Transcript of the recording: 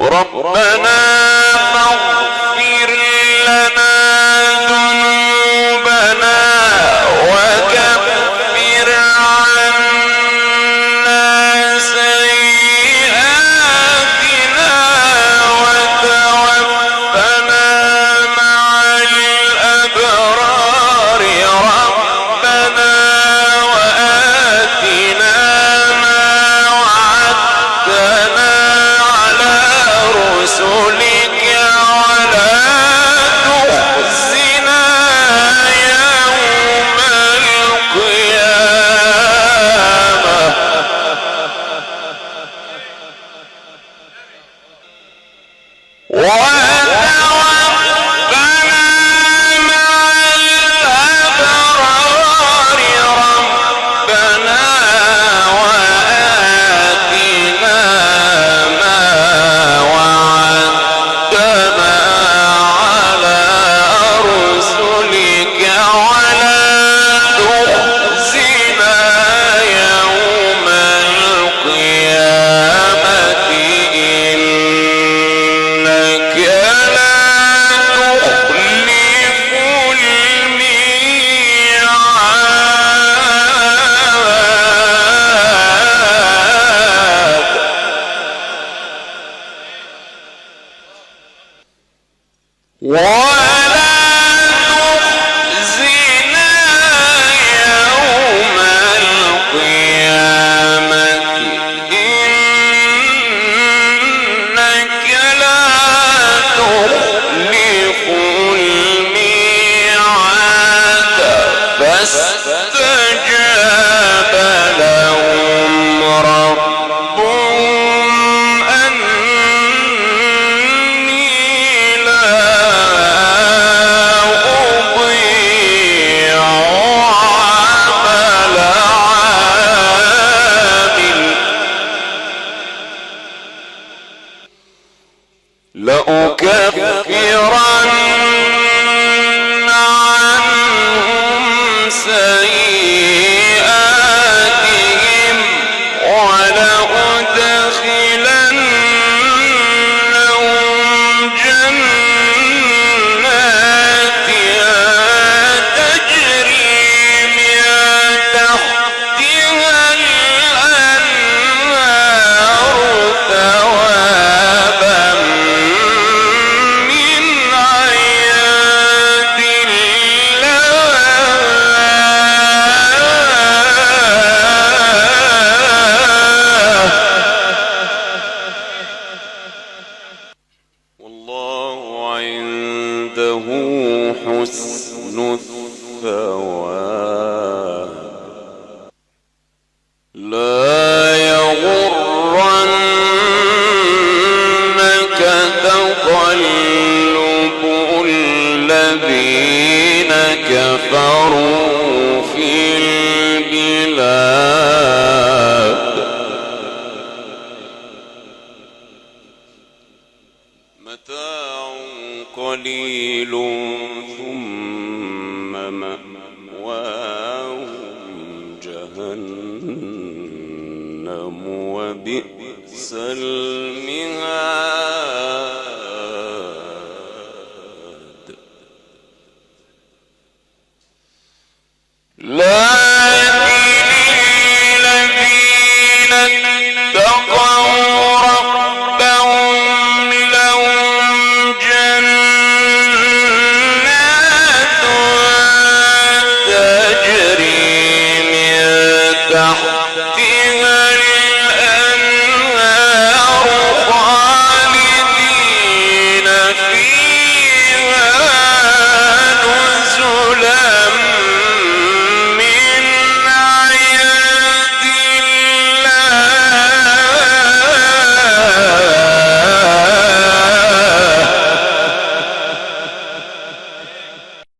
ربنا فاغفر لنا ذنوبنا وكفر عنا سيئاتنا وتوفنا مع الأبرار ربنا وآتنا ما وعدتنا على رسلك ولا تخزنا يوم القيامة وتوفنا مع الأبرار ربنا وآتنا ما وعدتنا على رسلك ولا تخزنا يوم القيامة إنك لا تخلف الميعاد ولا تخزنا يوم القيامة إنك لا تخلف الميعاد فاستجاب لهم ربهم أني لا أضيع عمل عامل لأكفرن عنهم سيئاتهم ولأدخلنهم جنات تجري من تحتها الأنهار ثوابا من عند الله والله عنده حسن الثواب لا يغرنك تقلب الذين كفروا في البلاد متاع قليل ثم مأواهم جهنم وبئس المهاد